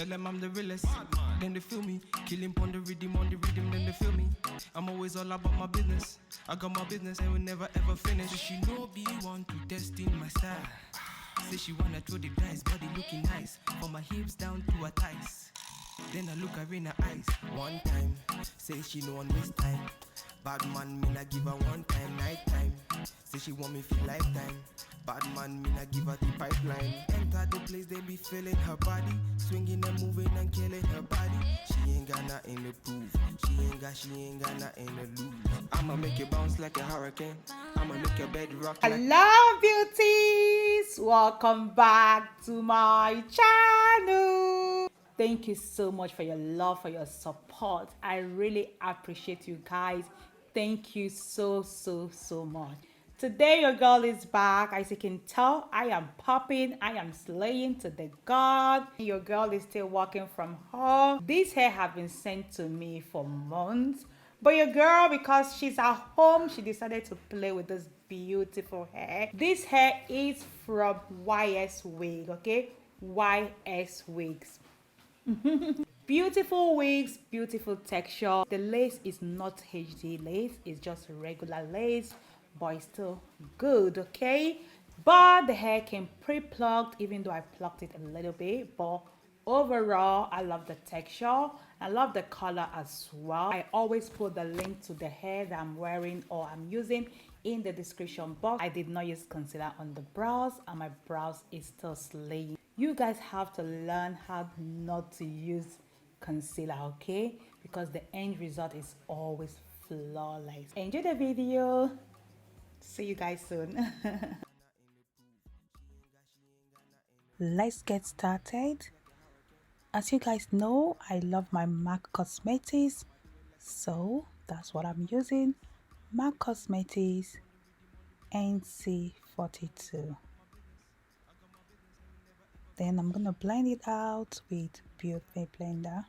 Tell them I'm the realest, then they feel me. Killing on the rhythm, then they feel me. I'm always all about my business. I got my business, I will never ever finish. So she know be want to test in my style. Say she wanna throw the dice, body looking nice. From my hips down to her thighs. Then I look her in her eyes. One time, say she no one waste time. Bad man, me not give her one time, night time. Say she want me for lifetime. Bad man, me not give her the pipeline. Enter the place, they be feeling her body. Swinging and moving and killing her body. She ain't got nothing to prove. She ain't got nothing to lose. I'ma make you bounce like a hurricane. I'ma make your bed rock like... Hello beauties, welcome back to my channel. Thank you so much for your love, for your support. I really appreciate you guys. Thank you so much. Today your girl is back. As you can tell, I am popping, I am slaying to the god. Your girl is still working from home. This hair have been sent to me for months, but your girl, because she's at home, she decided to play with this beautiful hair. This hair is from Yswigs, okay? Yswigs. Beautiful wigs, beautiful texture. The lace is not HD lace, it's just regular lace, but it's still good, okay? But the hair came pre-plucked, even though I plucked it a little bit. But overall, I love the texture, I love the color as well. I always put the link to the hair that I'm wearing or I'm using in the description box. I did not use concealer on the brows, and my brows is still slaying. You guys have to learn how not to use concealer, okay? Because the end result is always flawless. Enjoy the video. See you guys soon. Let's get started. As you guys know, I love my MAC Cosmetics, so that's what I'm using. MAC Cosmetics NC42. Then I'm gonna blend it out with Beauty Blender.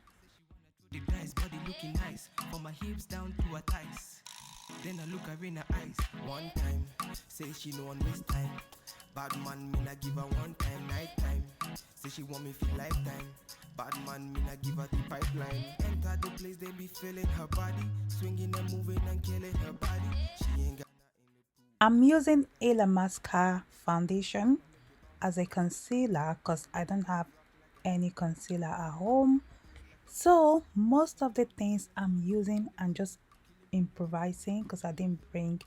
The dice, body looking nice. From my hips down to her thighs. Then I look her in her eyes. One time, say she no one waste time. Bad man, me not give her one time, night time. Say she want me for lifetime. Bad man, me not give her the pipeline. Enter the place, they be feeling her body. Swinging and moving and killing her body. She ain't got... I'm using Ella Mascara foundation as a concealer because I don't have any concealer at home. So most of the things I'm using, I'm just improvising because I didn't bring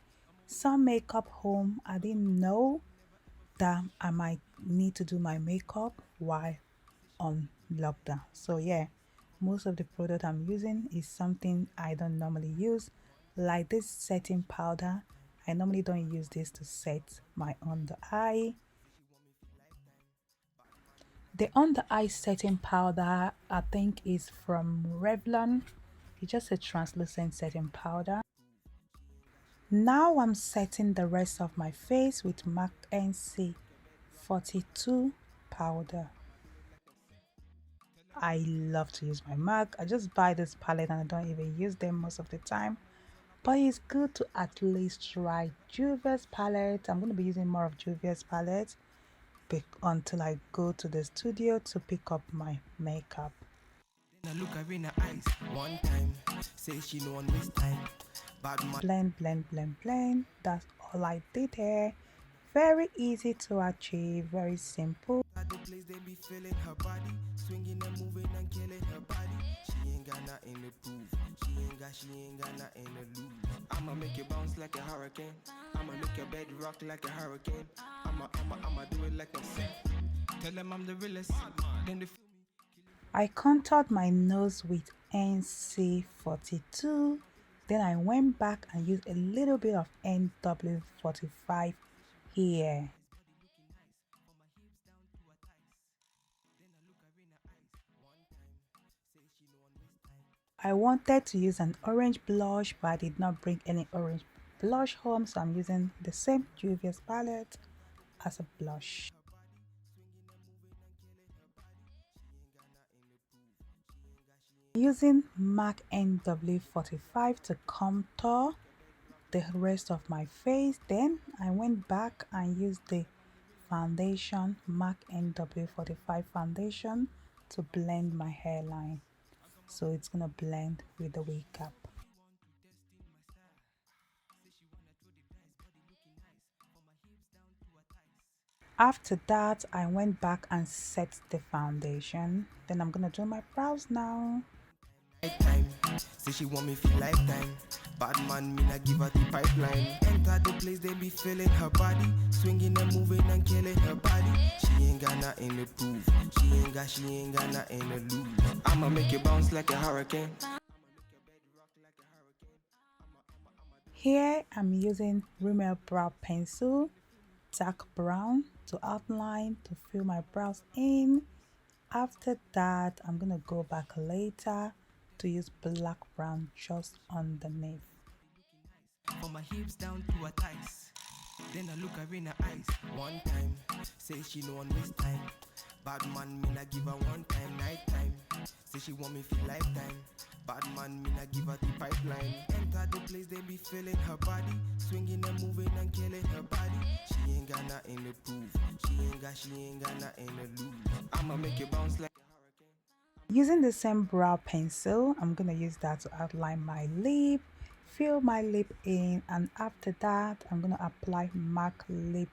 some makeup home. I didn't know that I might need to do my makeup while on lockdown. So yeah, most of the product I'm using is something I don't normally use, like this setting powder. I normally don't use this to set my under eye. The under eye setting powder I think is from Revlon. It's just a translucent setting powder. Now I'm setting the rest of my face with MAC NC42 powder. I love to use my MAC. I just buy this palette and I don't even use them most of the time. But it's good to at least try Juvia's palette. I'm going to be using more of Juvia's palette until I go to the studio to pick up my makeup. Then I look her in her eyes. One time, say she no one waste time. Bad man. Blend. That's all I did here. Very easy to achieve, very simple. At the place they be feeling her body, swinging and moving and killing her body. She ain't got nothing to prove. She ain't got nothing to lose. I'ma make you bounce like a hurricane. I'ma make your bed rock like a hurricane. I'ma do it like a sin. Tell them I'm the realest. Then they feel me. I contoured my nose with NC42. Then I went back and used a little bit of NW45 here. I wanted to use an orange blush, but I did not bring any orange blush home, so I'm using the same Juvia's palette as a blush. Using MAC NW45 to contour the rest of my face. Then I went back and used the foundation, MAC NW45 foundation, to blend my hairline, so it's gonna blend with the wig cap. After that, I went back and set the foundation. Then I'm gonna do my brows now. Time. Say she want me feel lifetime. Bad man, me not give her the pipeline. Enter the place, they be feeling her body, swinging and moving and killing her body. She ain't got nothing to prove. She ain't got nothing to lose. I'ma make it bounce like a hurricane. Here I'm using Rimmel brow pencil, dark brown to outline to fill my brows in. After that, I'm gonna go back later to use black brown just underneath. From my hips down to her thighs. Then I look her in her eyes. One time, say she no one waste time. Bad man, me not give her one time, night time. Say she want me feel lifetime. Bad man, me not give her the pipeline. Enter the place, they be feeling her body, swinging and moving and killing her body. She ain't got nothing to prove. She ain't got nothing to lose. I'ma make it bounce like a hurricane. Using the same brow pencil, I'm gonna use that to outline my lip, fill my lip in, and after that, I'm gonna apply MAC lip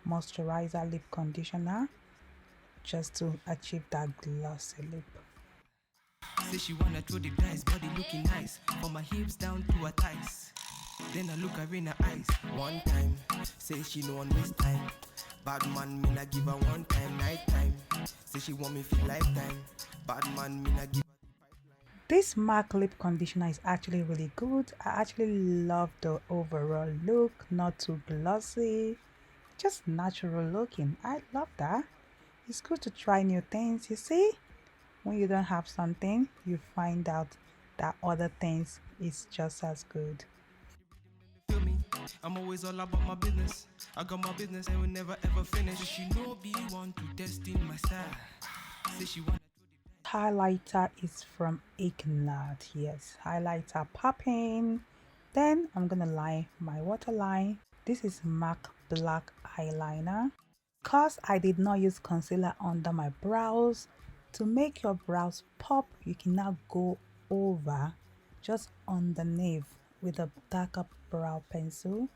moisturizer lip conditioner just to achieve that glossy lip. Say she wanna throw the dice, body looking nice. From my hips down to her thighs. Then I look her in her eyes. One time, say she no one waste time. Bad man, me not give her one time, night time. Say she want me feel lifetime. Bad man, me not give her the pipeline. This MAC lip conditioner is actually really good. I actually love the overall look, not too glossy, just natural looking. I love that. It's good to try new things, you see? When you don't have something, you find out that other things is just as good. Feel me? I'm always all about my business. I got my business and will never ever finish. She know be want to test in my style. Say she want. Highlighter is from Ignite. Yes, highlighter popping. Then I'm gonna line my waterline. This is MAC black eyeliner. Because I did not use concealer under my brows, to make your brows pop, you can now go over just underneath with a darker brow pencil.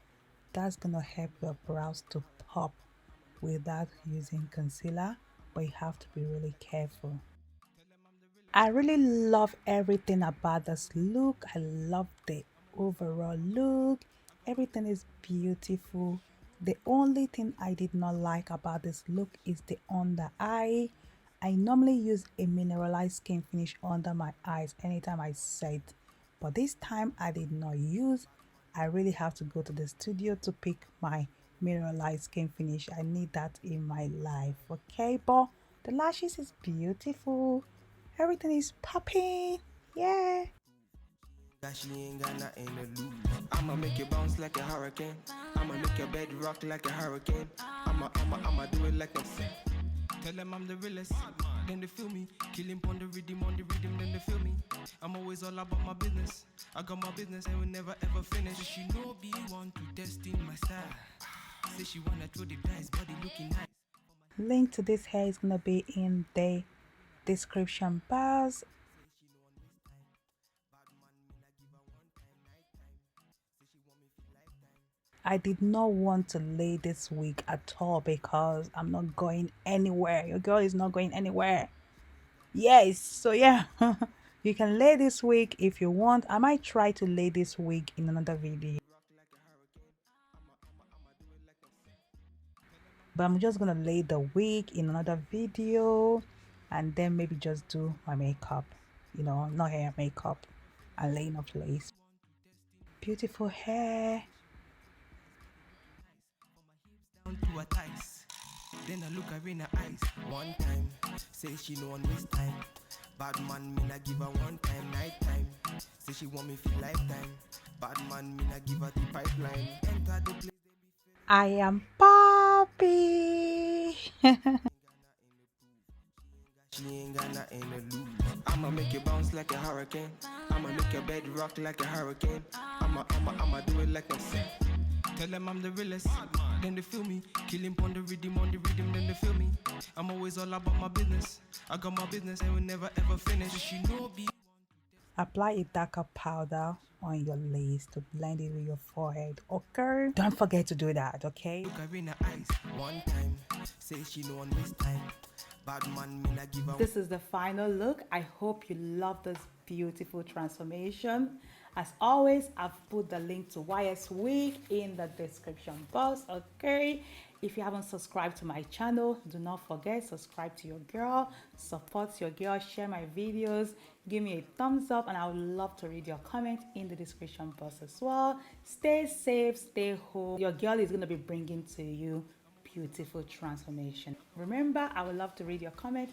That's gonna help your brows to pop without using concealer, but you have to be really careful. I really love everything about this look. I love the overall look. Everything is beautiful. The only thing I did not like about this look is the under eye. I normally use a mineralized skin finish under my eyes anytime I set, but this time I did not use. I really have to go to the studio to pick my mineralized skin finish. I need that in my life, okay? But the lashes is beautiful. Everything is popping. Yeah. She ain't got nothing to lose. I'ma make it bounce like a hurricane. I'ma make your bed rock like a hurricane. I'ma do it like a sin. Tell them I'm the realest. Then they feel me. Killing on the rhythm, then they feel me. I'm always all about my business. I got my business and will never ever finish. She know be want to test in my style. Say she wanna throw the dice, body looking nice. Link to this hair is gonna be in the description bars. I did not want to lay this wig at all because I'm not going anywhere. Your girl is not going anywhere. Yes, so yeah, you can lay this wig if you want. I might try to lay this wig in another video, but I'm just gonna lay the wig in another video and then maybe just do my makeup, you know, not hair, makeup and laying of lace. Beautiful hair. Down to her thighs. Then I look her in her eyes. One time, say she no one waste time. Bad man, me not give her one time, night time. Say she want me feel lifetime. Bad man, me not give her the pipeline. Enter the place. I am Poppy. She ain't got nothing to lose. I'ma make it bounce like a hurricane. I'ma make your bed rock like a hurricane. I'ma do it like a sin. Tell them I'm the realest. Then they feel me. Killing on the rhythm, then they feel me. I'm always all about my business. I got my business and will never ever finish. She know be. Apply a darker powder on your lace to blend it with your forehead, okay? Don't forget to do that, okay? Look her in her eyes one time. Say she know on this time. Bad man, me not give her. This is the final look. I hope you love this beautiful transformation. As always, I've put the link to Yswigs in the description box, okay? If you haven't subscribed to my channel, do not forget, subscribe to your girl, support your girl, share my videos, give me a thumbs up, and I would love to read your comment in the description box as well. Stay safe, stay home. Your girl is going to be bringing to you beautiful transformation. Remember, I would love to read your comment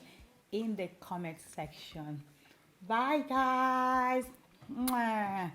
in the comment section. Bye guys. Mwah.